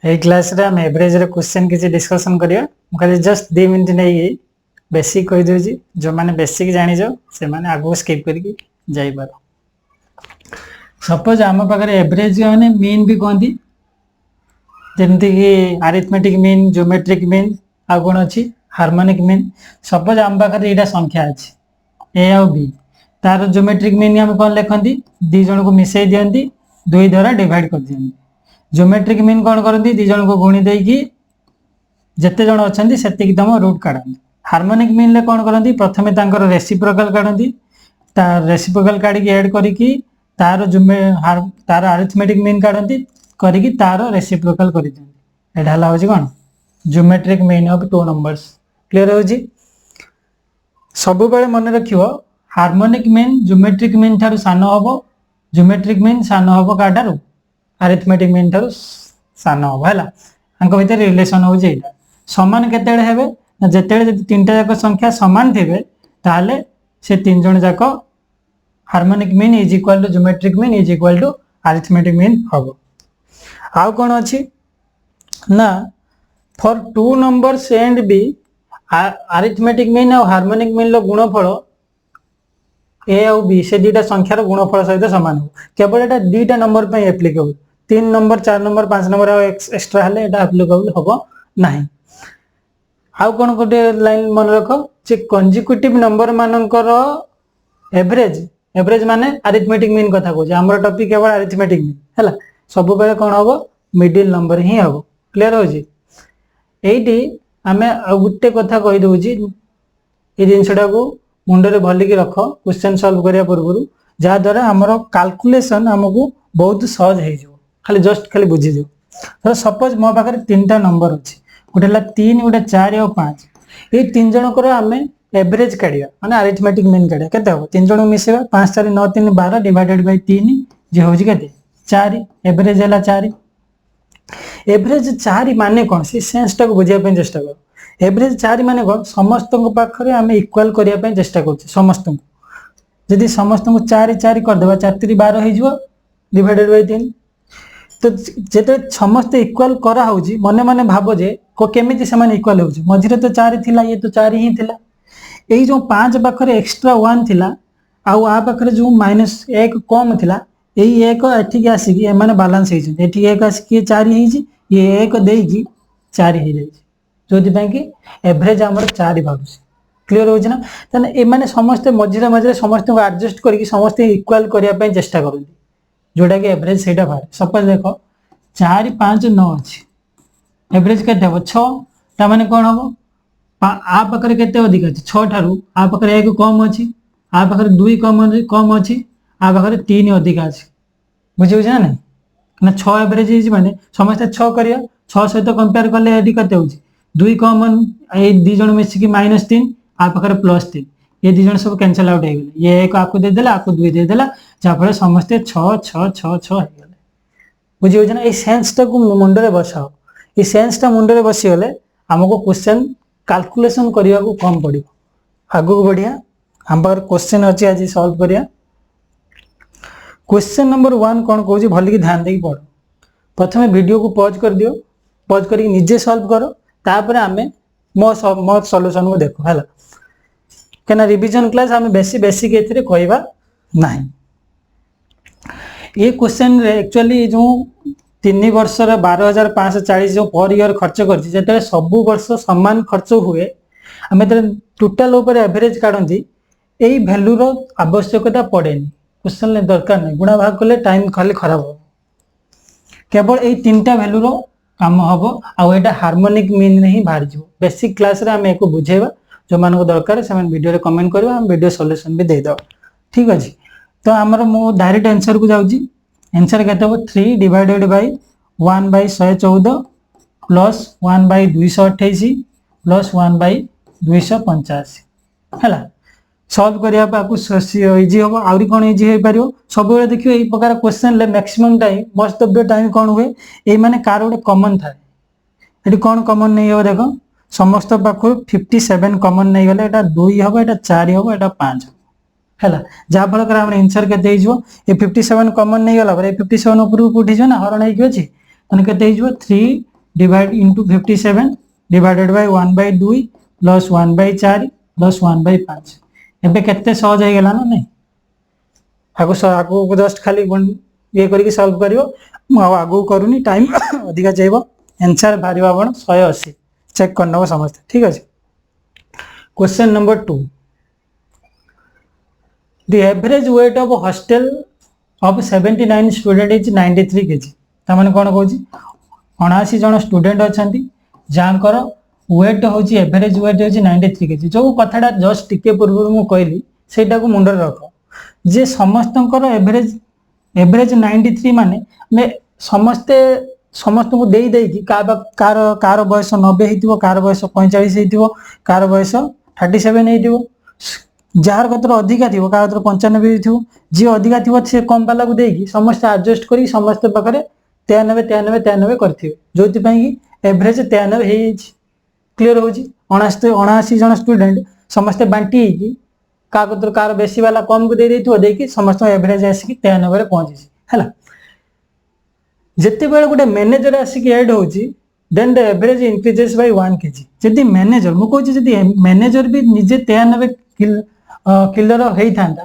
ए class रे हम average रे क्वेश्चन किसी डिस्कशन करिया खाली जस्ट 2 मिनिट नहीं बेसिक कहि दोजी जो माने बेसिक जानि जो से माने आगो स्किप करके जाई पारो। सपोज आम पाखरे एवरेज माने मीन भी कहंती जेमति कि अरिथमेटिक मीन ज्योमेट्रिक मीन आ कोन अछि हार्मोनिक मीन। सपोज आम पाखरे एटा संख्या अछि ए और बी तार ज्योमेट्रिक मीन हम कोन लेखंती दी जण को मिसै दियंती 2 द्वारा डिवाइड कर दियंती। ज्योमेट्रिक मीन कौन करती दी जन को गुणी देकी जिते जन अच्छा से तम रूट काढ़ती। हार्मोनिक मीन ले कौन करती प्रथमे तांकर रेसिप्रोकल काढ़ती रेसिप्रोकल काढ़ी एड करी तार तार अरिथमेटिक मीन काढ़ती करी तार रेसिप्रोकल कर कौन geometric mean of 2 numbers. Clear हो सब बेले मन रखियो हार्मोनिक मीन ज्योमेट्रिक मीन ठारू सान हम ज्योमेट्रिक मीन सान हम का ठारू अरिथमेटिक मीन ठारू सान हम है भितर रिलेशन हूँ यहाँ सामान केते हेबे ना जेते तीनटा जाक संख्या सामान थे ताले से 3 जन जाक harmonic mean is equal to geometric mean is equal to arithmetic mean हम। आउ कौन अच्छी ना for 2 numbers and B arithmetic mean और हार्मोनिक मीन गुणफल ए और बी से दुटा संख्यार गुणफल सहित सामान हो केवल एटा दुटा नंबर पे applicable 3 number 4 number 5 number extra हेले एटा एप्लीकेबल होबो नाही। आउ कोन गोटे लाइन मन रखो जे कंजिक्यूटिव नंबर मानकर एवरेज एवरेज माने अरिथमेटिक मीन कथा कहूँ हमर टॉपिक केवल अरिथमेटिक मीन हैला सब बेले कोन होबो मिडिल नंबर ही होबो। क्लियर हो जी एठी हमें गोटे कथा कहि दोजी ए जिनसटा को मुंडरे भलिकी रख क्वेश्चन सॉल्व करिया पूर्व जहा द्वारा हमर कैलकुलेशन हमको बहुत सहज हो खाली जस्ट खाली बुझी जो। तो सपोज मो पाखे 3टा नंबर अच्छी गोटे 3 गोटे 4 और 5 ये 3 जनकर आम एवरेज काढ़ा माने अरिथमेटिक मीन काढ़ा केते हम 3 जन मिसेबा 5 4 9 3 12 डिवाइडेड बाय 3 जे होजी केते 4 एवरेज हला 4 एवरेज 4 माने कोन से सेंस टा को बुझिया पे चेष्टा कर। एवरेज 4 माने कोन समस्त को पाखरे आम इक्वल करिया पे चेष्टा करछ समस्त को जदि समस्त को 4 4 कर देबा 4 3 12 हो जिवो डिवाइडेड बाय 3 तो जेते समस्त इक्वल करा होउची मने मने भाबो जे को केमिति समान इक्वल होउची मझिरे तो 4 थिला ये तो 4 ही थिला एई जो 5 पाखरे एक्स्ट्रा 1 थिला आउ आ पाखरे जो -1 कम थिला एई 1 एठी के आसी कि माने बैलेंस हेछि एठी 1 आसी कि 4 हेछि ये 1 देई कि 4 हे जाई जोति पय कि एवरेज हमर 4 भाबुसी। क्लियर होछि ना तने ए माने समस्त मझिरे मझिरे समस्त को एडजस्ट करके समस्त इक्वल करिया पे चेष्टा करथि जोटा कि एवरेज सेटा बाहर। सपोज देखो 4 5 9 अछि एवरेज केते हो 6 ता माने कोन हो आ पाखरे केते अधिक अछि 6 ठारू आ पाखरे 1 कम अछि आ पाखरे 2 कम अछि आ पाखरे 3 अधिक अछि बुझियो छै ना ना 6 एवरेज हिज माने समस्त 6 करिया 6 सहित कंपेयर करले एडी केते होछि 2 कॉमन ए दी जण मिसी कि -3 आ पाखरे +3 ये दी जण सब कैंसिल आउट हो गेले ये एक आकु दे देला आकु 2 दे देला जा फले समस्त 6 6 6 6 हो गेले बुझियो छै ना। ए सेंस टा को मुंडरे बसाओ ये सेंस टा मुंडरे बसी गले हमको क्वेश्चन कैलकुलेशन करिया को कम पड़िबो आगु को बढ़िया हम पर क्वेश्चन अछि आज सॉल्व करिया। क्वेश्चन नंबर 1 कोन कहूँ भल की ध्यान देकी पढ़ प्रथमे वीडियो को पॉज कर दियो पॉज करके निजे सॉल्व करो तापर आमे मो सॉल्यूशन को देखो हैला केना रिवीजन क्लास हमें बेसी बेसिक एथिरे कहबा नाही। ये क्वेश्चन रे एक्चुअली जो 3 वर्ष रे 12540 जो पर ईयर खर्च करछि जेते सब वर्ष समान खर्च हुए हमें टोटल ऊपर एवरेज काढंती एई वैल्यू रो आवश्यकता पड़ेनी क्वेश्चन ले दरकार नहीं गुणा भाग कले टाइम खाली खराब हो केवल एई 3टा वैल्यू रो काम हबो आ एटा हार्मोनिक मीन नहीं बाहर जो। बेसिक क्लास रे हम एको बुझेबा जो मान को दरकार से वीडियो रे कमेंट करबा हम वीडियो सॉल्यूशन भी दे दो ठीक अछि। तो हमर मो डायरेक्ट आंसर को जाउची आंसर केते हो 3 divided by 1 by 114 plus 1 by 228 plus 1 by 285 हैला सॉल्व करिया पाकु इजी हो आउरी कोन इजी हे पारियो सब बेले देखियो एई प्रकार क्वेश्चन ले maximum time most of the time कोन हुए एई माने कार गोटे कॉमन थाए एटी कोन कॉमन नहीं हो देखो समस्त पाखु 57 कॉमन नहीं गले एटा 2 हो एटा 4 हो एटा 5 हैला जा फल कर हम आंसर के देइ जो ए 57 कॉमन नहीं गला पर ए 57 ऊपर उठी जो ना हरण हे कि अछि तने के देइ जो 3 divide into 57 divided by 1/2 plus 1/4 plus 1/5 एबे केते सहज हो गला ना नहीं आगु जस्ट खाली ये करके सॉल्व करियो आगु करूनी टाइम अधिका जाइबो आंसर बाहर आपण 180 चेक कर नबो समस्त ठीक अछि question number 2 the average weight of hostel of 79 student is 93 kg तामाने कोन कहूची 79 जन स्टूडेंट अछंती जानकर वेट होची एवरेज वेट होची 93 kg जो कथाटा जस्ट टिके पूर्व मु कहली सेटा को मुंडर रख जे समस्तंकर एवरेज 93 माने ने समस्त को देई देई कि कार बयस 90 हेतिबो कार बयस 45 हेतिबो कार बयस 37 हेतिबो जार कतर अधिका थी का 95 थी जी अधिका थी से कम वाला को देकी समस्त एडजस्ट करी समस्त पाखरे 93 करथिबे जोति पई कि एवरेज 93 हे क्लियर होची 79 जन स्टूडेंट समस्त बांटी कि का कतर कार बेसी वाला कम को दे देथिबो देकी समस्त एवरेज आसी 93 रे पहुंची हैला जत्ते बेले गुटे मैनेजर आसी कि ऐड होची then the average increases by 1 kg जदी मैनेजर मु कहूची जदी मैनेजर भी निजे 93 किलर होई थांदा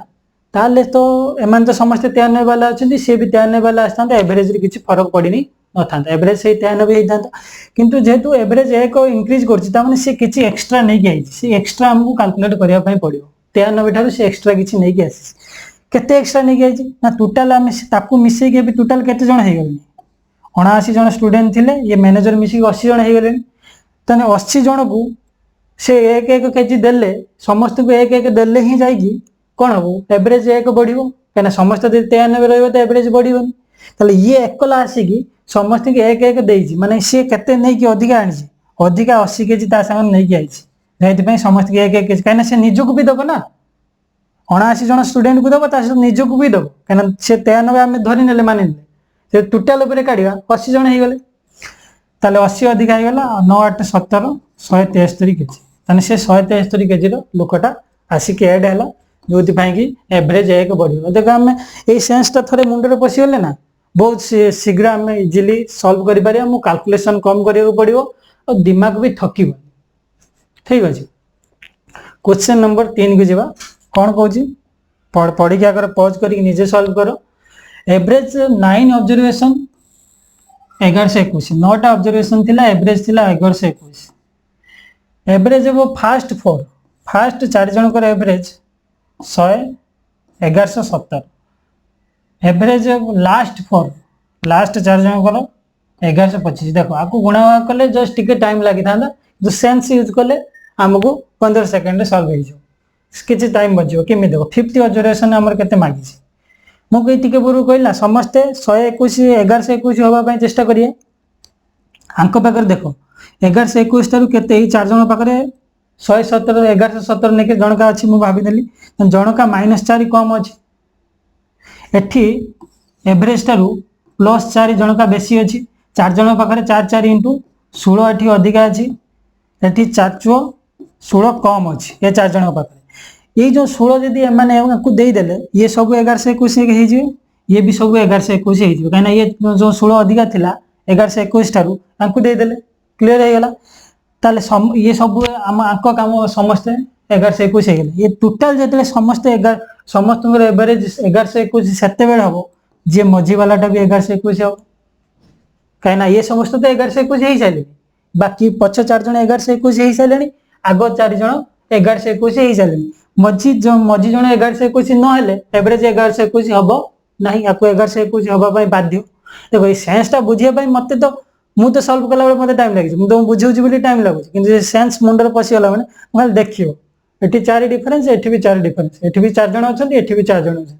ताले तो एमान तो समस्त 93 वाला अछंती से भी 93 वाला आस्तांता एवरेज रे किछि फरक पडिनी न थांता एवरेज से 93 हेई थांता किंतु जेतु एवरेज एक इंक्रीज करछि ता माने से किछि एक्स्ट्रा नै के आइछि से एक्स्ट्रा हमकु कैलकुलेट करिया पई पडियो 93 ठारो से एक्स्ट्रा किछि नै के आसी केते एक्स्ट्रा नै के आइछि ना टोटल हम ताकू मिसै के भी टोटल केते जण हे गले 79 जण स्टूडेंट थिले ये मैनेजर मिसी 80 जण हे गले तने 80 जण को से एक एक केजी देले समस्त को एक एक देले ही जाएगी कौन हो एवरेज एक बढ़िबो कना समस्त 93 रहबो तो एवरेज बढ़िबोनी तले ये एकला आसीकी समस्त के एक एक देइछि माने से केते नै कि अधिका आनिछि अधिका 80 केजी ता संग नै कि आइछि जेति पई समस्त के एक एक केजी कना से निजको भी दबो ना 79 जण स्टूडेंट को दबो ता से निजको भी दबो कना से 93 हम धरि नेले माने से टोटल ऊपर काढिबा 80 जण हे गेले ताले 80 अधिका हे गेला 9 8 17 173 केजी तने से 173 केजी रो लोकटा आसी के ऐड हैला जोति पई कि एवरेज एक बढ़ियो देखो हम ए सेंस ता थरे मुंडे रे पसी गेले ना बहुत शीघ्र हम इजीली सॉल्व करि पारिया मु कैलकुलेशन कम करियो पड़ियो और दिमाग भी थकिबो ठीक अछि क्वेश्चन नंबर 3 के जेबा कोन कहूची पढ़ी के अगर पॉज करी निजे सॉल्व करो एवरेज 9 ऑब्जर्वेशन 1121 9 टा ऑब्जर्वेशन थिला एवरेज थिला 1121 एवरेज वो फास्ट 4 जन को एवरेज 100 1170 एवरेज लास्ट 4 जन को 1125 देखो आपको गुणा कले जस्ट टिके टाइम लागि थांदा जो सेंस यूज कले हमको 15 सेकंड सॉल्व हो जो किछि टाइम बजियो केमि देखो 50 ऑब्जर्वेशन हमर केते मागिछि मु कहि टिके पूर्व कहला समस्त 121 1121 होबा पई चेष्टा करिए आंको पाकर देखो 1121 तारु केते 4 जन पाखरे 117 1117 नेके जनका अछि मु भाबी देली जनका -4 कम अछि एठी एवरेज तारु +4 जनका बेसी अछि 4 जन पाखरे 4 4 * 16 एठी अधिका अछि एठी 4 4 16 कम अछि ए 4 जन पाखरे ये जो 16 जदी माने को देई देले ये सब 1121 के हे जे ये भी सब 1121 हे जे काना ये जो 16 अधिका थिला 1121 तारु तांको देई देले क्लियर हे गेला ताले ये सब हम आंको काम समस्त 1121 हे गेले ये टोटल जतले समस्त 11 समस्त एवरेज 1121 सेते बेल हबो जे मझी वालाटा भी 1121 हो कहना ये समस्त तो 1121 हे साइले बाकी पछ 4 जण 1121 हे साइलेनी आगो 4 जण 1121 हे साइलेनी मझी जण 1121 न हेले एवरेज 1121 हबो नाही आको 1121 हबा पई बाध्य देखो ये सेंस ता बुझिया पई मते तो मु तो सॉल्व कला बेले मते टाइम लागि मु तो बुझौछि बोली टाइम लागु किंतु ये सेंस मुंडर पसी होला माने मोल देखियो एठी 4 डिफरेंस एठी भी 4 डिफरेंस एठी भी 4 जण अछंती एठी भी 4 जण अछंती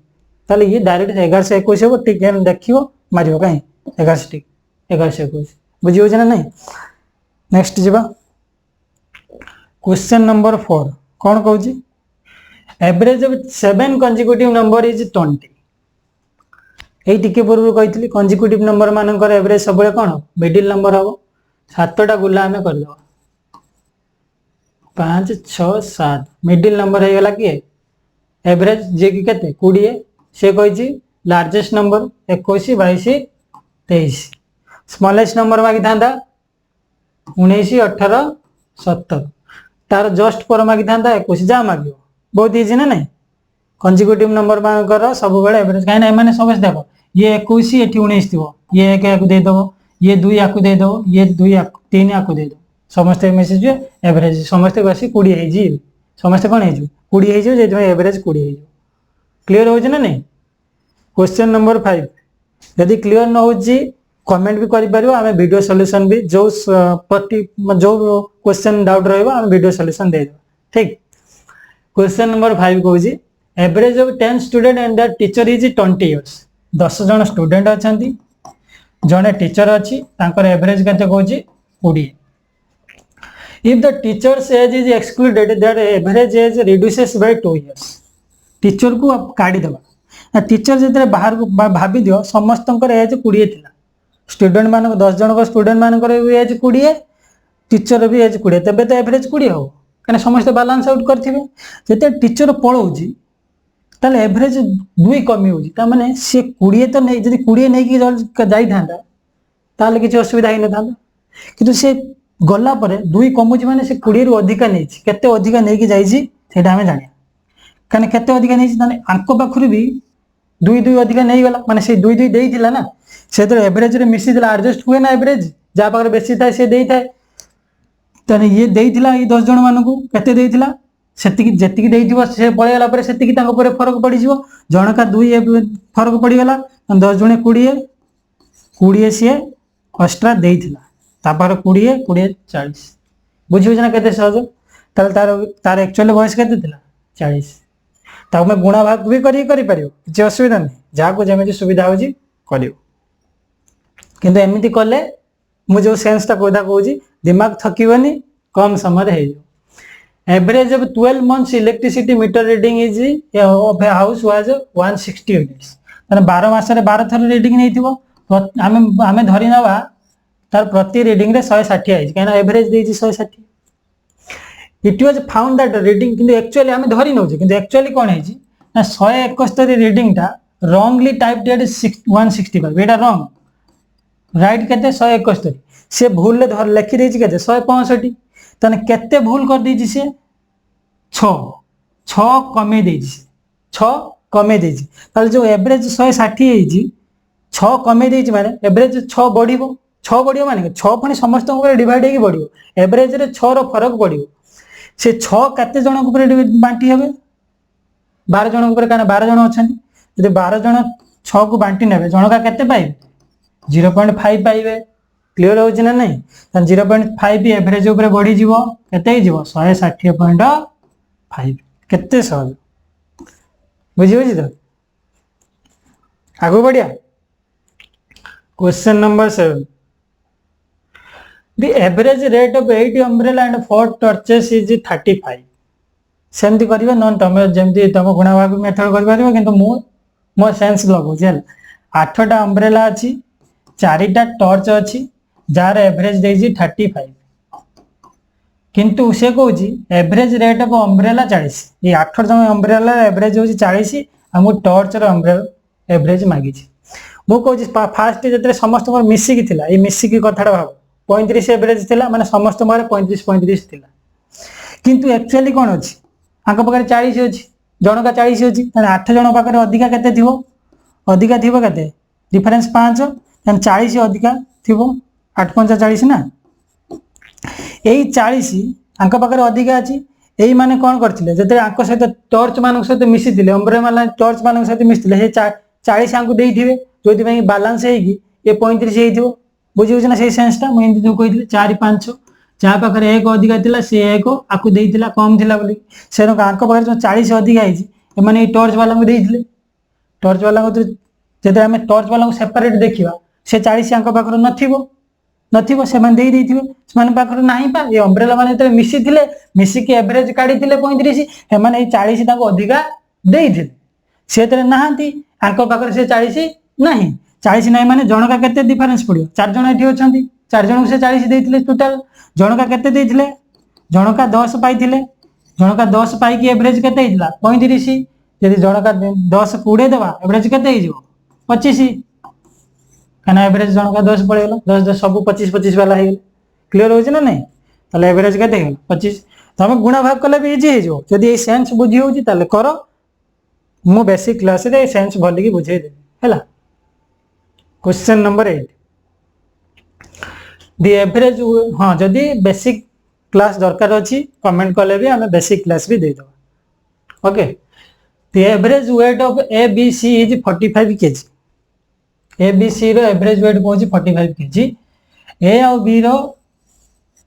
ताले ये डायरेक्ट 1121 हो ठीक है देखियो मारियो काई 11 ठीक 1121 बुझियो जना नहीं नेक्स्ट जीवा क्वेश्चन नंबर 4 कोन कहूची average of 7 consecutive number is 20 एई टिके पूर्व कहितली कंसेक्यूटिव नंबर मानकर एवरेज सबले कोन मिडिल नंबर हो 7टा गुला हमें कर दो 5 6 7 मिडिल नंबर हे गेला कि एवरेज जे कि केते 20 से कहिची लार्जेस्ट नंबर 21 22 23 स्मॉलेस्ट नंबर मागी थांदा 19 18 70 तार जस्ट पर मागी था 21 जा मागे बहुत इजी ना नहीं कंजिक्यूटिव नंबर मानकर सब बेले एवरेज कहीं ना समस्त देख ये 21 ये 19 थी ये 1 या देदेव ये 2 या देदेव ये 2 या 3 या देदेव समस्ते मिसी एवरेज समस्ते बस 20 समस्ते कौन हो 20 हो एवरेज 20 हो क्लीयर हो ना नहीं क्वेश्चन नंबर 5 यदि क्लीयर न हो कमेंट भी करें आम वीडियो सॉल्यूशन भी जो जो क्वेश्चन डाउट रहा वीडियो सॉल्यूशन दे ठीक क्वेश्चन नंबर 5 कहूँ average of 10 student and the teacher is 20 years 10 जन स्टूडेंट अच्छा जड़े टीचर अच्छी एवरेज के कहूँ 20 if the teachers age is excluded that average age reduces by 2 years teacher को काढ़ीदेवा टीचर जो बाहर को भाभी दियो समस्त एज 20 थी स्टूडेंट मान 10 जन स्टूडेंट मान एज 20 टीचर भी एज 20 तेज तो एवरेज 20 हो कहीं समस्त बालांस आउट करेंगे जिते टीचर पलाऊँगी ताले एवरेज 2 कमी होने सी 20 तो नहीं जब 20 नहीं जाता ताले किसी असुविधा ही ना कि सी गला 2 कमुच माने से 20 रु अधिका नहीं केते अधिका नहीं जाइए आम जाना कहीं केते अधिका नहीं आंक पाखु भी 2 अधिका नहीं गला माने से 2 देला ना से एवरेज मिसी एडजस्ट हुए ना एवरेज जहाँ पाखे बेसी थाए सी दे थाए ताने ये देइथिला ये 10 जन मानू केते देइथिला सेतिकी जेतिकी देइथिबो से पळेगला परे सेतिकी तांको परे फरक पड़ी जिवो जनका 2 फरक पड़ी गला 10 जने 20 सी एक्स्ट्रा देइथिला तापर 20 40 बुझियो जना केते सहज तार तार तार एक्चुअली वॉइस केते थिला 40 ताको मैं गुणा भाग भी करि परियो किछि असुविधा नहीं जाको जेमे सुविधा होजी करियो किंतु एमिति कले मु जो सेंस ता कोदा कहूजी दिमाग थकीबनी कम समय है average of 12 months electricity meter reading is of a house was 160 units माने 12 मास रे 12 थर रीडिंग नै थिबो आमे आमे धरि नवा तार प्रति रीडिंग रे 160 आइज काना एवरेज देजी 160 it was found that reading किंतु एक्चुअली आमे धरि नौ किंतु एक्चुअली कोन है जी ना 171 रीडिंग टा रॉन्गली टाइप्ड एट 165 एटा रॉन्ग राइट केते 171 से भूल ले धर लिखि देछि केते 165 तने केते भूल कर देछि से 6 कमे देछि 6 कमे देछि ताले जो एवरेज 160 हेछि 6 कमे देछि माने एवरेज 6 बढ़िबो माने 6 फणी समस्त ऊपर डिवाइड हेकि बढ़िबो एवरेज रे 6 रो फरक बढ़िबो से 6 केते जन ऊपर बांटी हेबे 12 जन ऊपर काना 12 जन अछन यदि 12 जन 6 को बांटी नेबे जनका केते पाइबे 0.5 पाइबे क्लियर हो ना नहीं 0.5 एवरेज ऊपर बढ़ी जीवो केते ही जीवो 160.5 केते सहज बुझी बुझी तो आगो बढ़िया question number 7 the average rate of 8 umbrella and 4 torches is 35 सेमती करिवे नन तमे जेमती तम गुणा भाग मेथड कर पारिबो किंतु मो सेंस लगो जेल 8टा अम्ब्रेला अछि 4टा टॉर्च अछि जार एवरेज देजी 35 किंतु से कहूँ एवरेज रेट ऑफ अम्ब्रेला 40 ये 8 जन अम्ब्रेला एवरेज होची 40 हमको टॉर्च रो अम्ब्रेला एवरेज मागी मु कहूँ फास्ट जो समस्त मिसिकी थिला ये मिसिकी कथा भाव 35 एवरेज थिला माने समस्त 35 थिला किंतु एक्चुअली कौन अच्छी आंक पाखे 40 अच्छी जनका 40 अच्छी 8 जन पाखे अधिका केते थिबो अधिका थिबो केते डिफरेंस 5 40 अधिका थिबो 8 5 40 ना यही 40 आंक पाखे अधिका अच्छी यही माने कौन करथिले जते आंक सहित टॉर्च मान सहित मिसिथिले अम्ब्रेला टॉर्च मान सहित मिसिथिले हे 40 आंक देइथिबे जोथि पई बैलेंस हेगी ये 35 हेइथिबो बुझियो ना से सेंसटा मैं जो कही 4 5 जहाँ पाखे 1 अधिका थिला से 1 आकु देइथिला कम थिला बोली से आंक पाखे जो 40 अधिका आइछि ए माने टॉर्च वाला को देइथिले टॉर्च वाला को जते हमें टॉर्च वाला को सेपरेट देखिबा से 40 आंक पाखे नथिबो से माने देइ देइथिबे से माने पाखे नाही पा ए अम्ब्रेला माने ते मिसी थिले मिसी के एवरेज काढी थिले 35 हे माने 40 ताको अधिका देइथिले से तरे नाहंती आंक पाखे से 40 नाही 40 नाही माने जनका केते डिफरेंस पड़ियो 4 जण एठी अछंती 4 जण से 40 देइथिले टोटल जनका केते देइथिले जनका 10 पाइथिले जनका 10 पाई की एवरेज केते हितला 35 यदि जनका 10 20 देबा एवरेज केते हिजो 25 काना एवरेज जनका 10 पड़ेगला 10 10 सब 25 25 वाला हे क्लियर हो ना नहीं ताले एवरेज के 25 तुम गुणा भाग कले भी इजी हो जदि ये सेंस बुझी होची ताले करो मु बेसिक क्लास रे सेंस भली की बुझे दे हैला क्वेश्चन नंबर 8 द एवरेज हां जदि बेसिक क्लास दरकार अछि कमेंट कले भी हमें बेसिक क्लास भी दे दो okay the average weight of A B C is 45 kg A B C रो एवरेज वेट को 45 kg ए और बी रो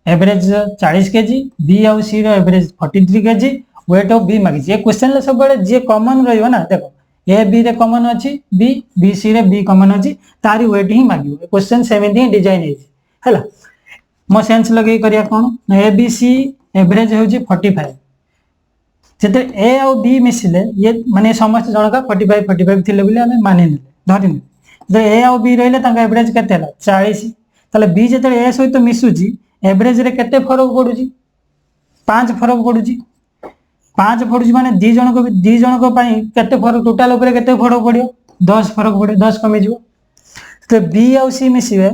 एवरेज 40 kg बी और सी रो average 43 kg weight of B मागी ये क्वेश्चन ले सब बड़े जे कॉमन रहइबो ना देखो ए बी रे कॉमन अछि बी बी सी रे बी कॉमन अछि तारी वेट ही मागी क्वेश्चन सेमिति डिजाइन है हैला मो सेंस लगे करिया कोन ए बी सी एवरेज होची 45 जते ए और बी मिसिले ये माने समस्त जनका 45 थिले बोले हमें माने ने धरि जे ए और बी रहले ताका एवरेज केते हला 40 ताले बी जते ए सहित मिसुची एवरेज रे केते फरक पडुची 5 फरक पडुची 5 पडुची माने दी जन को पई केते फरक टोटल ऊपर केते फरक पडियो 10 फरक पडियो 10 कमी जिवो तो बी और सी मिसिबे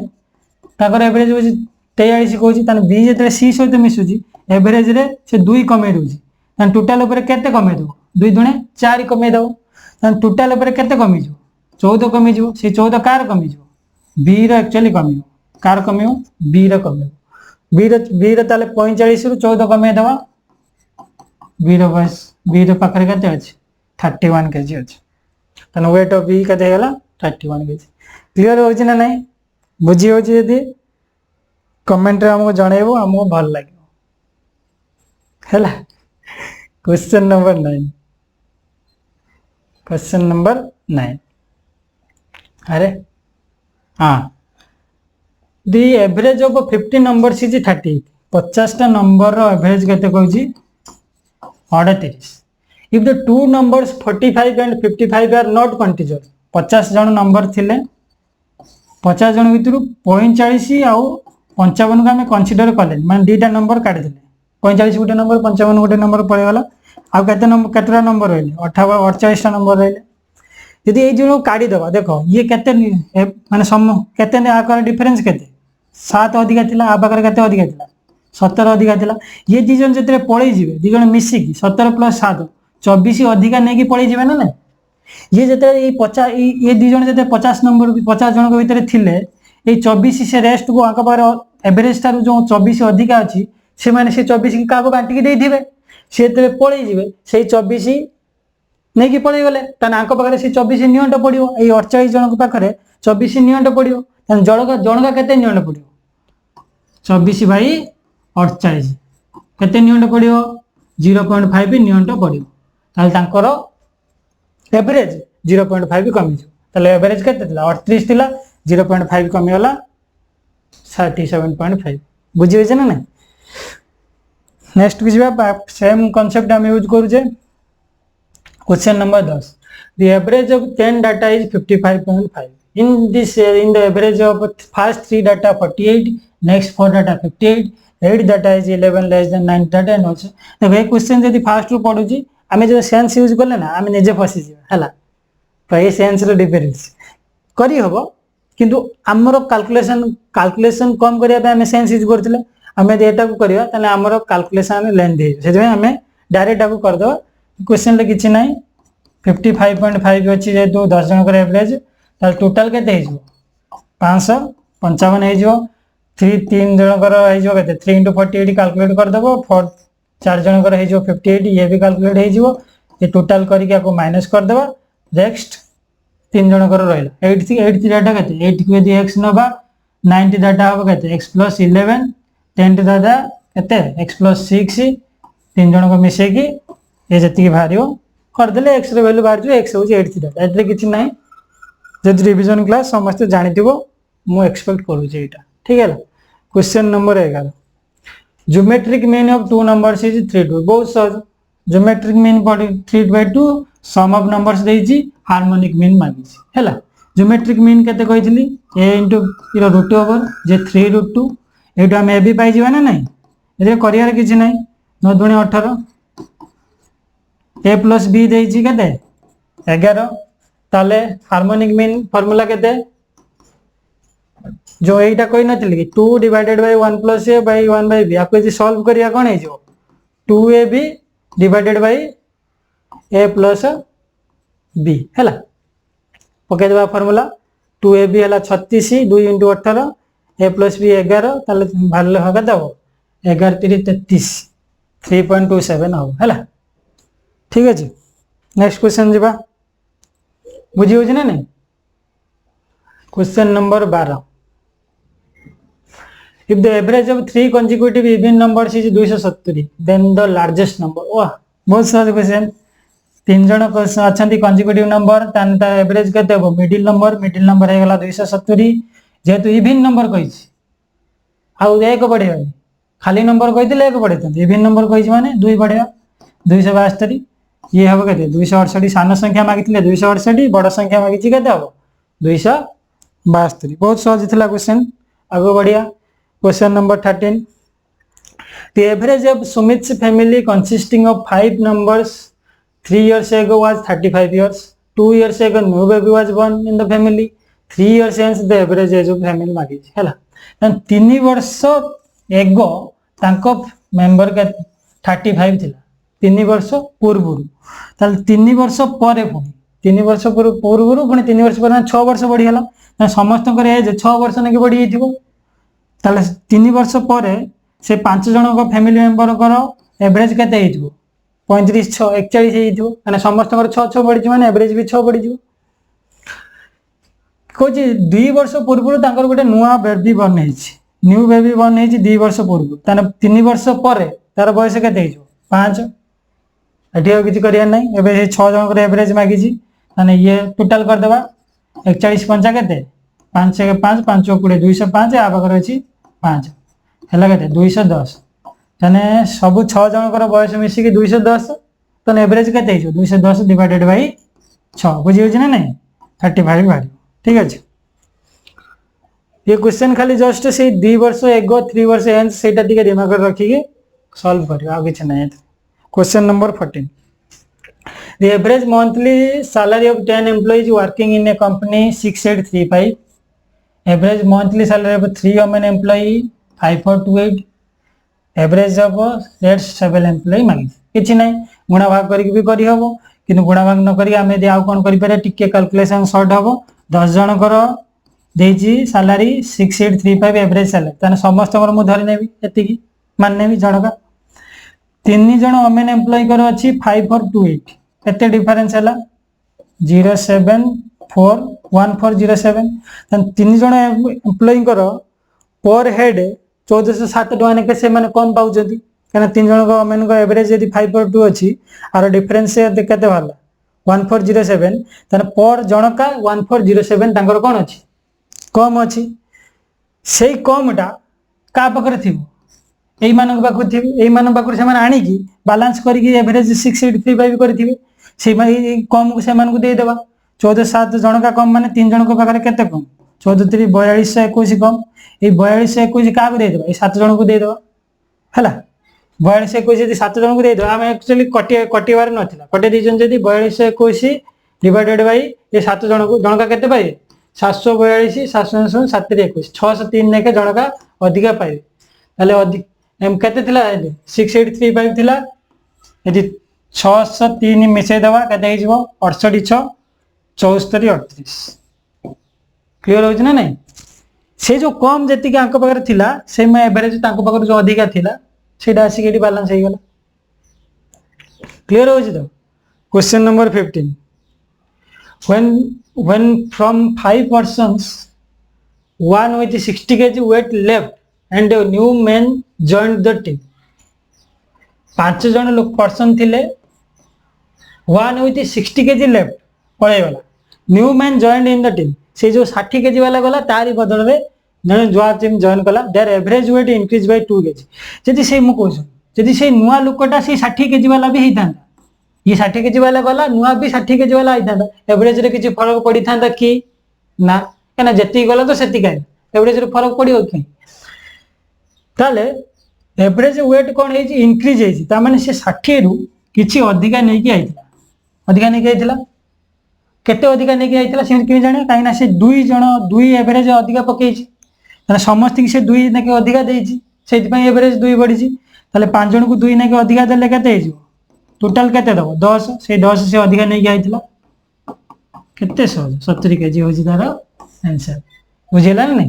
ताकर एवरेज होची 43 कहूची ताने बी जते सी सहित मिसुची एवरेज रे से 2 कमे दोची ताने टोटल ऊपर केते कमे दो 2 दुणे 4 कमे दो ताने टोटल ऊपर केते कमी जिवो 14 कमी जिवो से 14 कार कमी जिवो बी रो एक्चुअली कमी कार कमी बी रो कमी बी रो ताले 45 रु 14 कमे दवा बी रो बस बी रो पाखरे केते अछि 31 kg अछि ताने वेट ऑफ बी केते गेला 31 kg क्लियर होछि ना नहीं बुझी होछि यदि कमेंट रे हमको जणाइबो हमको भल लागियो हैला क्वेश्चन नंबर 9 क्वेश्चन नंबर 9 अरे हाँ the average of 50 numbers is 38 50 टा नंबर रो एवरेज केते कहूची 38 if the two numbers 45 and 55 are not considered 50 जन नंबर थिले 50 जन भितरु 45 आउ 55 को हमें कंसीडर कले माने दीटा नंबर काट देले 45 गोटे नंबर 55 गोटे नंबर पड़े गला आ केते नंबर केतरा नंबर रहले 48 टा नंबर रहले यदि ए जनो काटी दबा देखो ये केते माने सम केते ने आकर डिफरेंस केते 7 अधिका थिला आ बकर केते अधिका थिला 17 अधिका थिला ये दी जन जते पळै जिवे दी जन मिसी की 17 + 7 24 अधिका नै की पळै जिवे ना ये जते ये 50 ये दी जन जते 50 नंबर 50 जन के भीतर थिले ये 24 से रेस्ट को आका पर एवरेज तार जो 24 अधिका अछि से माने से 24 की काको बांटी के दे दिबे से तरे पळै जिवे से 24 नै की पळै गले तन आंक पाखरे से 24 नियंट पडियो ए 48 जन के पाखरे 24 नियंट पडियो तन जनका केते नियंट पडियो 24 भाई 48 केते नियंट पडियो 0.5 नियंट पडियो ताल तांकर एवरेज 0.5 कमी जो ताले एवरेज केते थिला 38 थिला 0.5 कमी होला 37.5 बुझी होइछ ना नेक्स्ट बुझिबा सेम कांसेप्ट हम यूज करू जे question number 10 the average of 10 data is 55.5 in the average of first 3 data 48 next 4 data 58 8 data is 11 less than 9 data and also देखो ये क्वेश्चन यदि फास्ट रू पढु छी आमे जो सेंस यूज करले ना आमे निजे फसी जी हला तो ये सेंस रो डिफरेंस करी हबो किंतु हमरो कैलकुलेशन कम करिया पे आमे सेंस यूज करथिले आमे एटा को करिया तने हमरो कैलकुलेशन लेंथ दे से जे आमे डायरेक्ट आको कर दो क्वेश्चन ले किछि नाही 55.5 अछि जे 10 जन कर एवरेज ताल टोटल केते हिजो 555 हिजो 3 जन कर हिजो केते 3 * 48 कैलकुलेट कर देबो 4 जन कर हिजो 58 ये भी कैलकुलेट हिजो ये टोटल करी के को माइनस कर देबो नेक्स्ट 3 जन कर रहला 80 डाटा केते 8 को यदि x नबा 90 डाटा हो केते x + 11 10 डाटा केते x + 6 3 जन को मिसे की ये जति भारियो कर देले x रे वैल्यू बाहर जो x होची 80 डाटा एतरे किछि नाही जब रिवीजन क्लास समस्त जानिथिबो मु एक्सपेक्ट करू जे एटा ठीक है question number 11 geometric mean of two numbers is 3/2 बहुत सहज geometric mean 3/2 sum of numbers देइची हार्मोनिक मीन मागिची हैला ज्योमेट्रिक मीन केते कहितली a * इरो रूट ओवर जे 3√2 एटा हम a भी पाई जीवा ना नहीं एते करियार किछि नहीं 9 * 18 a + b देइची केते 11 ताले हार्मोनिक मीन फार्मूला केते जो एटा कोई नथिले कि 2 divided by 1 plus A by 1 by B आपको यदि सॉल्व करिया कोन हे जो 2ab divided by A plus B हैला पके देबा फार्मूला 2ab हैला 36 2 * 18 ए प्लस बी 11 ताले भाले होगा दबो 11 3 33 3.27 हो हैला ठीक अछि नेक्स्ट क्वेश्चन जीवा बुझी होछि ना नहीं question number 12 if the average of 3 consecutive even numbers is 270 then the largest number वाह बहुत सहज क्वेश्चन तीन जन अछंती consecutive number तान ता एवरेज केते हो मिडिल नंबर हे गला 270 जेतु इवन नंबर कहि आउ एक बढ़िया खाली नंबर कहि दिले एक बढ़े इवन नंबर कहि माने 2 बढ़िया 272 ये हबो केते 268 सान संख्या मागितले 268 बड़ संख्या मागिछि केते हबो 272 बहुत सहज थिला क्वेश्चन आगो बढ़िया question number 13 the average of Sumit's family consisting of 5 numbers 3 years ago was 35 years 2 years ago no baby was born in the family 3 years hence the average age of family मागिछि हैला 3 वर्ष एगो तांको member के 35 थिला 3 वर्ष पूर्व ताल 3 वर्ष परे पुनी 3 वर्ष पूर्व पुनी 3 वर्ष पर 6 वर्ष बढ़ी हला समस्त कर एज 6 वर्ष ने बढ़ी हिथिबो ताले 3 वर्ष परे से 5 जन को फैमिली मेंबर करो एवरेज केते हिथिबो 35 6 41 हिथिबो माने समस्त कर 6 6 बढ़ी माने एवरेज भी 6 बढ़ी जिवो कोची 2 वर्ष पूर्व तांकर गोटे नुवा बेबी बन हेछि न्यू बेबी बन हेछि 2 वर्ष पूर्व ताने 3 वर्ष परे तार बयस केते हिथिबो 5 एठी किछि करिया नै एबे 6 जन को एवरेज मागी छी माने ये टोटल कर देबा 41 पंचा केते 5 के 5 5 20 205 आ बगर अछि 5 हला केते 210 तने सब 6 जन को बयस मिसी के 210 तने एवरेज केते हिजो 210 डिवाइडेड बाय 6 बुझी होछि ना नहीं 35 भारी ठीक अछि ये क्वेश्चन खाली जस्ट से 2 वर्ष एगो 3 वर्ष हेंस सेटा दिके दिमाग में रखी के सॉल्व करियो आ किछ नै question number 14 the average monthly salary of 10 employees working in a company 6835 average monthly salary of 3 women employee 5428 average of 7 employee मांगी किछ नै गुणा भाग करी भी करी हबो किंतु गुणा भाग न करी हमें दे आउ कोन करि पारे टिके कैलकुलेशन शॉर्ट हबो 10 जन कर देजी सैलरी 6835 एवरेज सैलरी तने समस्त कर मु धरि नेबी एतिकी मान नेबी जनका 3 जन वुमेन एम्प्लॉय कर अछि 5428 एते डिफरेंस हला 0741407 तन 3 जन एम्प्लॉय कर पर हेड 1407 टका ने के से माने कम पाउ जदी कना 3 जन को वुमेन को एवरेज यदि 542 अछि आरो डिफरेंस देखते वाला 1407 तन पर जनका 1407 तांकर कोन अछि कम अछि सेई कमटा का पकरे थिबो एई मानक बाकु थिबे एई मानक बाकु से माने आनी की बैलेंस करी की एवरेज 6835 करथिबे से माई कम को से मान को दे देबा 147 जन का कम माने 3 जन को पाखरे केते कम 143 4221 कम ए 4221 का को दे देबा ए 7 जन को दे देबा हला 4221 यदि 7 जन को दे देबा हम एक्चुअली कटिवार नथिला कटे दिजन यदि 4221 डिवाइडेड बाय ए 7 जन को जन का केते पाए 742 721 603 ने के जन का अधिका पाए ताले अधिक एम केते थिला 6835 थिला यदि 603 मिसे दवा केते हो जिवो 68 6 74 38 क्लियर हो ना नहीं से जो कम जति के अंक पाकर थिला से में एवरेज तांको पाकर जो अधिका थिला सेटा आसी केडी बैलेंस हे गेला क्लियर हो तो question number 15 when from 5 persons one with 60 kg weight left and a new man joined the team 5 जन लोग पर्सन थिले one with 60 kg left पळे वाला new man joined in the team से जो 60 kg वाला गला तारी बदल रे जने जुआ टीम जॉइन कला there average weight increase by 2 kg जदी से मु कहू जदी से नुवा लोकटा से 60 kg वाला भी हेतांदा ये 60 kg वाला गला नुवा भी 60 kg वाला हेतांदा एवरेज रे किछि फरक पड़ी थांदा कि ना कना जति गला तो सेति काई एवरेज रे फरक पड़ियो कि ताले एवरेज वेट कोन हे इंक्रीज हे ता माने से 60 रु किछि अधिका नै कि आइथिला केते अधिका नै कि आइथिला से कि जाने काई ना से 2 जण 2 एवरेज अधिका पकेछि ताले समस्त की से 2 ना के अधिका देछि सेति पई एवरेज 2 बढ़ी ताले 5 जन को 2 ना के अधिका देले केते हे जो टोटल केते दबो 10 से 10 से अधिका नै आइतला केते 70 केजी होजी तार आंसर बुझिला नै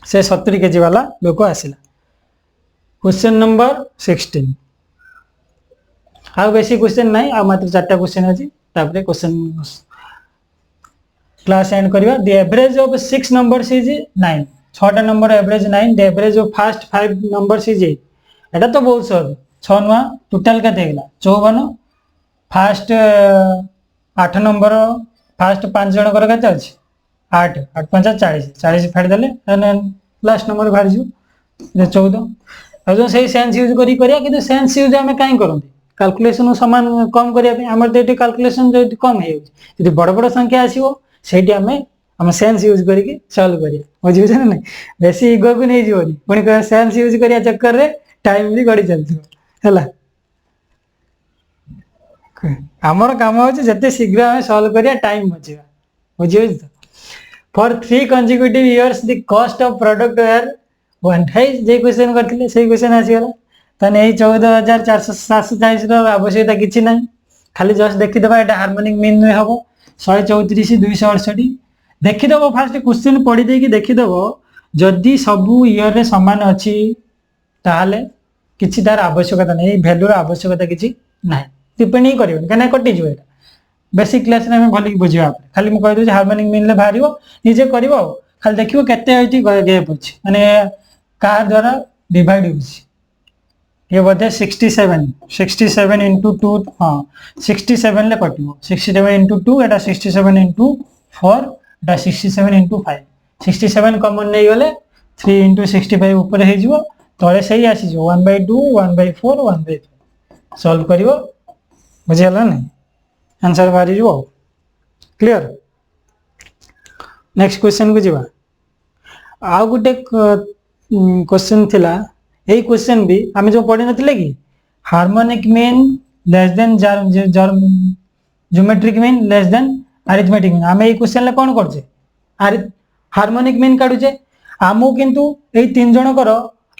से 70 केजी वाला लोक आसिला। क्वेश्चन नंबर 16 आ बेसी क्वेश्चन नाही आ मात्र 4टा क्वेश्चन अछि तापरे क्वेश्चन क्लास एंड करिवा। The average of 6 numbers is 9 6टा number average 9 the average of first 5 numbers is 8 एटा तो बहुत सहज 6 नुआ टोटल केते हेला 54 फर्स्ट 8 नंबर फर्स्ट 5 जण कर केते अछि 8 8 5 40 40 फाड़ देले लास्ट नंबर बाहर जो 14 आ जो सही सेंस यूज करिया किंतु सेंस यूज हमें काई करंती कैलकुलेशन समान कम करिया हमर देटी कैलकुलेशन जो कम हे यदि बड़ बड़ संख्या आसीबो सेठी हमें सेंस यूज करके सॉल्व करिया बुझी छ ना बेसी इगो को नै जीवनी पुनी कह सेंस यूज करिया चक्कर रे टाइम भी गडी चलती हैला हमर काम हो जते शीघ्र हमें सॉल्व करिया टाइम बचेगा बुझी छ। For 3 consecutive years the cost of product were 1 है जे क्वेश्चन करथिले सेही क्वेश्चन आसी गला तने एई 14447 रो आवश्यकता किछि नै खाली जस्ट देखि देबा एटा हार्मोनिक मीन में हबो 134 268 देखि देबो फास्ट क्वेश्चन पढी देकी देखि देबो जदी सबु ईयर रे समान अछि ताहाले किछि तार आवश्यकता नै वैल्यू रो आवश्यकता किछि नै डिपेंड ही करियो कने कटि जो एटा बेसिक क्लास में भली बुझिया खाली म कहि दो हार्मोनिक मीन ले भारियो निजे करिवो खाली देखियो केते होइति गैप अछि माने का द्वारा डिवाइड होछि ये बोधे 67 into 2 हां 67 ले कटिवो 67 into 2 एटा 67 into 4 एटा 67 into 5 67 कॉमन नै गले 3 into 65 ऊपर हे जिवो तळे सही आसी जो 1/2 1/4 1/3 सॉल्व करिवो बुझियला नै आंसर बारी जो क्लियर। नेक्स्ट क्वेश्चन को जीवा आ गुटे क्वेश्चन थिला ए क्वेश्चन भी आमे जो पढि नथिले कि harmonic mean less than geometric mean less than arithmetic mean आमे ए क्वेश्चन ले कोन करछे हार्मोनिक मीन काढु छे आमु किंतु ए तीन जण कर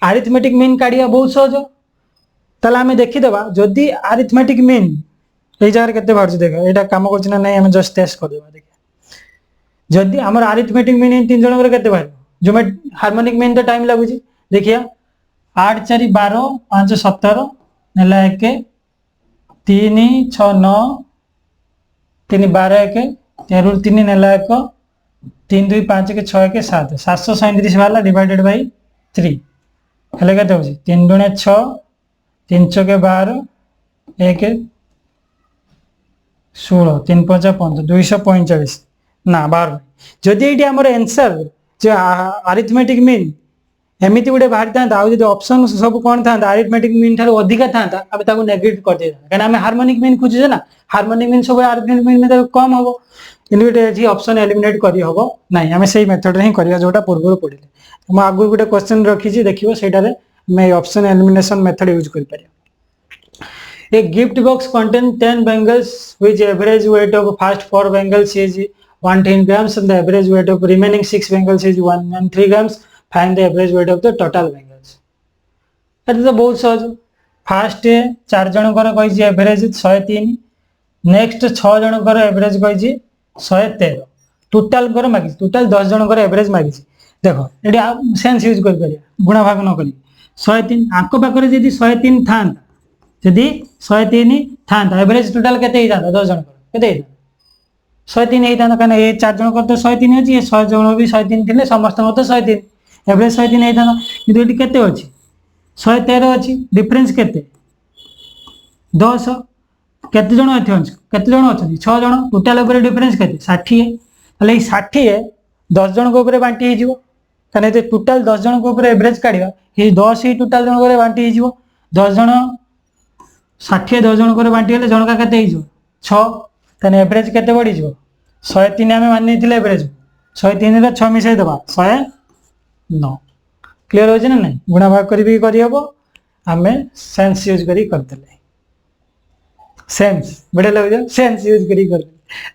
अरिथमेटिक मीन काढिया बहुत सहज तला आमे देखि देबा जदी अरिथमेटिक मीन ए जार केते बारछ देखा एटा काम करछ ना नै हम जस्ट टेस्ट कर देबा देखिया जदी हमर अरिथमेटिक मीन तीन जण कर केते बार जो हार्मोनिक मीन तो टाइम लागु छी देखिया 8 4 12 5 17 नेला 1 3 6 9 3 12 1 13 3 नेला 1 3 2 5 के 6 के 7 737 वाला डिवाइडेड बाय 3 हेले केते होची 3 दुने 6 3 के 12 1 16 3 5 5 245 ना 12 जदी एटी हमर आंसर जे अरिथमेटिक मीन एमिति गुडे बाहर था आ जदी ऑप्शन सब कोन था अरिथमेटिक मीन थारो अधिका था अब ताको नेगेटिव कर दे कारण हम हार्मोनिक मीन खोजु जे ना हार्मोनिक मीन सब अरिथमेटिक मीन में तो कम होबो इनविटे जी ऑप्शन एलिमिनेट करी होबो नाही हमें सही मेथड रे ही करिया जोटा पूर्व पढिले हम आगु गुडे क्वेश्चन रखी छी देखिबो सेटा रे मैं ऑप्शन एलिमिनेशन मेथड यूज कर परिया। A gift box contains 10 bangles which average weight of first 4 bangles is 110 grams and the average weight of remaining 6 bangles is 113 grams. Find the average weight of the total bangles. एटा तो बहुत सहज fast 4 जण कर कहि average 103 next 6 जण कर average कहि 113 total कर मागी टोटल 10 जण कर एवरेज मागी देखो एटा सेंस यूज कर करिया गुणा भाग न करी 103 आंको पाकर जदी 103 थान जदी 103 थान एवरेज टोटल केते ही जाता 10 जण कर केते 103 ही थान कने ए 4 जण कर तो 103 अछि 6 जण भी 103 थिले समस्त मत 103 एवरेज 103 ही थान किंतु एटी केते अछि 113 अछि डिफरेंस केते 10 केते जण अछि केते जण अछि 6 जण टोटल ऊपर डिफरेंस केते 60 हले 60 10 जण को ऊपर बांटी ही जीवो कने ते टोटल 10 जण को ऊपर एवरेज काढिबा हे 10 ही टोटल जण को बांटी ही जीवो 10 जण 60 10 जण को बांटी हेले जण का केते ही जीवो 6 तने एवरेज केते बढ़ी जीवो 103 हमें माननी थिले एवरेज 103 रे 6 मिसाई देबा 109 क्लियर हो जे ना नहीं गुणा भाग करी हबो हमें सेंस यूज करी करतले सेंस बड़े लग जा सेंस यूज करी कर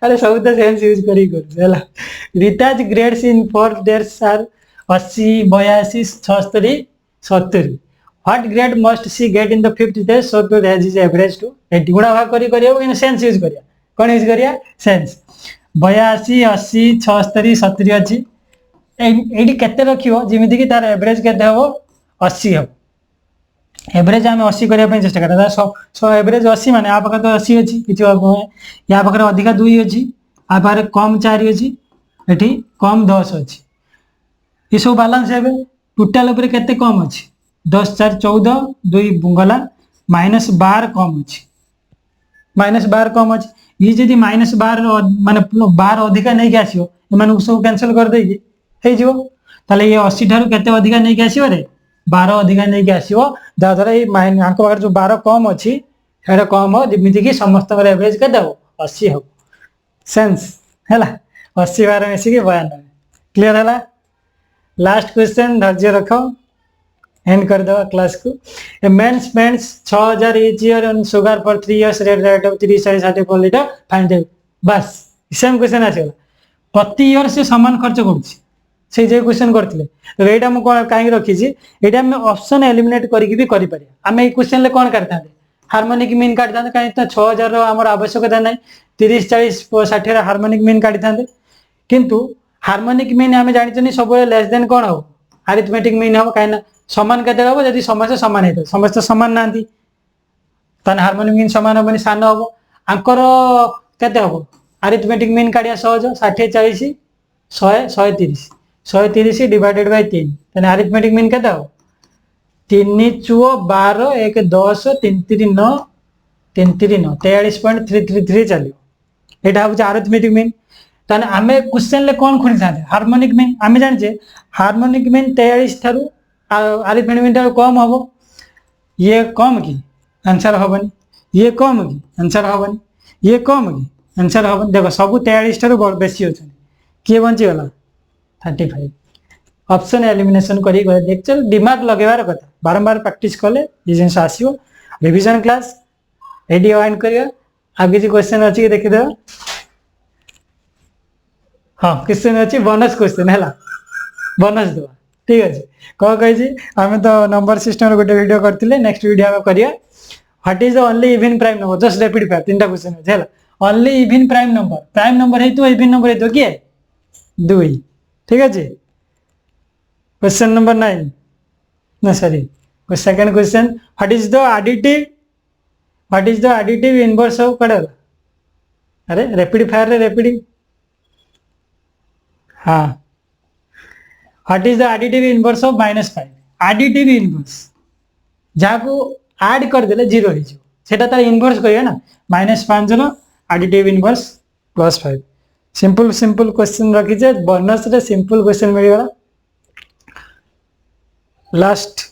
अरे सब तो सेंस यूज करी कर हैला Rita's grades in four there are 80 82 76 70 what grade must she get in the 5th stage so to raise is average to 80 गुणा भाग करी करियो इन सेंस यूज करिया कोन यूज करिया सेंस 82 80 76 70 अछि एडी केते रखियो जेमिति कि तार एवरेज केते हबो 80 हबो एवरेज हम 80 करिया पे चेष्टा करता सो एवरेज 80 माने आ पका तो 80 अछि किछ या पकर अधिका 2 अछि आ पारे कम 4 अछि एठी कम 10 अछि ये सब बैलेंस हेबे टोटल ऊपर केते कम अछि 10 4 14 2 गला -12 कम अछि -12 कम अछि ये जदी -12 माने 12 अधिका नै के आसीओ ए माने सब कैंसिल कर देई हे जिवो ताले ये 80 थारु केते अधिका नै के आसीओ रे 12 अधिका नै के आसीओ दा द्वारा ये आंक पाकर जो 12 कम अछि हेडा कम हो जेमिति कि समस्त कर एवरेज केते हो 80 हो सेंस हैला 80 12 मिसी के 92 क्लियर हैला लास्ट क्वेश्चन धैर्य रखो एंड कर दो क्लास को a man spends 6000 each year on sugar for 3 years rate of 30 per liter find out बस सेम क्वेश्चन आछला प्रति ईयर से समान खर्च करछि से जे क्वेश्चन करथिले तो एटा हम कोन काई रखि छी एटा हम ऑप्शन एलिमिनेट करिक भी करि पारे हम ए क्वेश्चन ले कोन करता हार्मोनिक मीन काटता काई तो 6000 रो हमर आवश्यकता नै 30 40 60 रो हार्मोनिक मीन काटता किंतु हार्मोनिक मीन हमें जानि छनी सब लेस देन कोन हो अरिथमेटिक मीन हो काई ना समान केते हो यदि समस्त समान हेतो समस्त समान नांती तन हार्मोनिक मीन समान होबनी सान हो आंकर केते हो अरिथमेटिक मीन काडिया सहज 60 40 100 130 130 डिवाइडेड बाय 3 तने अरिथमेटिक मीन केते हो 3 4 12 1 10 3 3 9 3 3 9 43.333 चलियो एटा हो अरिथमेटिक मीन तने आमे क्वेश्चन ले कोन खुनि थाते हार्मोनिक मीन आमे जान जे हार्मोनिक मीन 43 थारु अरिथमेटिक मीन थारु कम होबो ये कम की आंसर होबनी ये कम की आंसर होबनी ये कम की आंसर होबनी देखो सब 43 थारु बेसी होछन के बंची गला 35 ऑप्शन एलिमिनेशन करी गए देख चल दिमाग लगेबार कथा बारंबार प्रैक्टिस कले ये जिंस आसीओ रिवीजन क्लास एडी ऑन करिया आगे जे क्वेश्चन अछि देखि दे हां क्वेश्चन अछि बोनस क्वेश्चन हैला बोनस दो ठीक अछि को कहि छी हमें तो नंबर सिस्टम रे गोटे वीडियो करथिले नेक्स्ट वीडियो हम करिया what is the only even prime number just repeat कर तीनटा क्वेश्चन अछि हैला ओनली इवन प्राइम नंबर है तो इवन नंबर है तो के 2 ठीक अछि क्वेश्चन नंबर 9 ना sorry second question what is the additive inverse of कड़ल अरे रैपिड फायर रे रैपिड हाँ what is the additive inverse of -5 additive inverse जाको ऐड कर देले 0 हो सेटा तार इनवर्स करिया ना -5 रो एडिटिव इनवर्स +5 सिंपल क्वेश्चन रखी जे बोनस रे सिंपल क्वेश्चन मिल गला last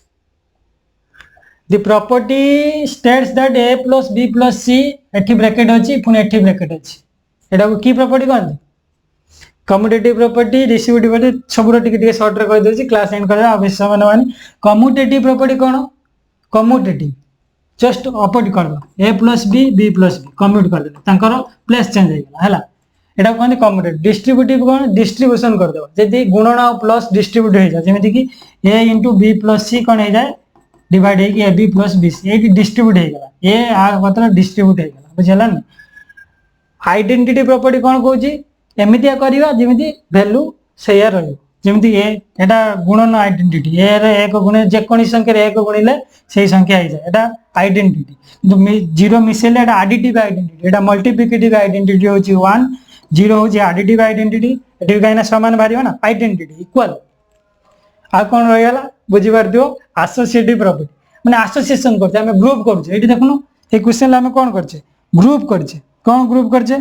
the property states that a + b + c एठी ब्रैकेट अछि पुनी एठी ब्रैकेट अछि एटा को की प्रॉपर्टी कहन कम्यूटेटिव प्रॉपर्टी डिस्ट्रीब्यूटिव प्रॉपर्टी सबरो टिके शॉर्ट रे कहि दोछि क्लास एंड कर अवश्य माने कम्यूटेटिव प्रॉपर्टी कोन कम्यूटेटिव जस्ट अपोजिट कर a + b b + b commute कर दे तांकर प्लेस चेंज हे गेला हला एटा कोन कम्यूटेटिव डिस्ट्रीब्यूटिव कोन डिस्ट्रीब्यूशन कर देबा जदी गुणन और प्लस डिस्ट्रीब्यूट हे जा जेमिति कि a * b + c कोन हे जाय डिवाइड हे कि ab + bc ए डिस्ट्रीब्यूट हे गेला a आ मतलब डिस्ट्रीब्यूट हे गेला बुझला न आइडेंटिटी प्रॉपर्टी कोन कहूची एमितिया करिवा जेमिति वैल्यू सेया रहयो जेमिति ए एटा गुणन आइडेंटिटी ए रे एक गुणे जे कोनी संख्या रे एक गुणिले सेही संख्या आइ जाय एटा आइडेंटिटी किंतु 0 मिसेले एटा एडिटिव आइडेंटिटी एटा मल्टीप्लिकेटिव आइडेंटिटी होची 1 0 होची एडिटिव आइडेंटिटी एटी काइना समान बारियो ना आइडेंटिटी इक्वल आ कोन रहयला बुझि पार दियो एसोसिएटिव प्रॉपर्टी माने एसोसिएशन करते हम ग्रुप करछे एटी देखनो ए क्वेश्चन हम कोन करछे ग्रुप करछे कोन ग्रुप करछे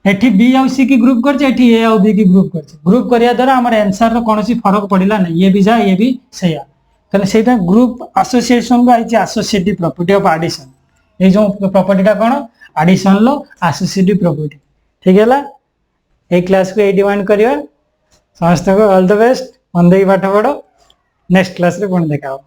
एठी बी और सी की ग्रुप करछे एठी ए और बी की ग्रुप करिया द्वारा हमर आंसर रो कोनोसी फरक पडिला नै ये भी जा ये भी सेया तने सेटा ग्रुप एसोसिएशन रो आइचे एसोसिएटिव प्रॉपर्टी ऑफ एडिशन ए जो प्रॉपर्टीटा कोन एडिशन लो एसोसिएटिव प्रॉपर्टी ठीक हैला ए क्लास को 81 करियो समस्त को ऑल द बेस्ट मन देई पाठ पढो नेक्स्ट क्लास रे कोन देखाओ।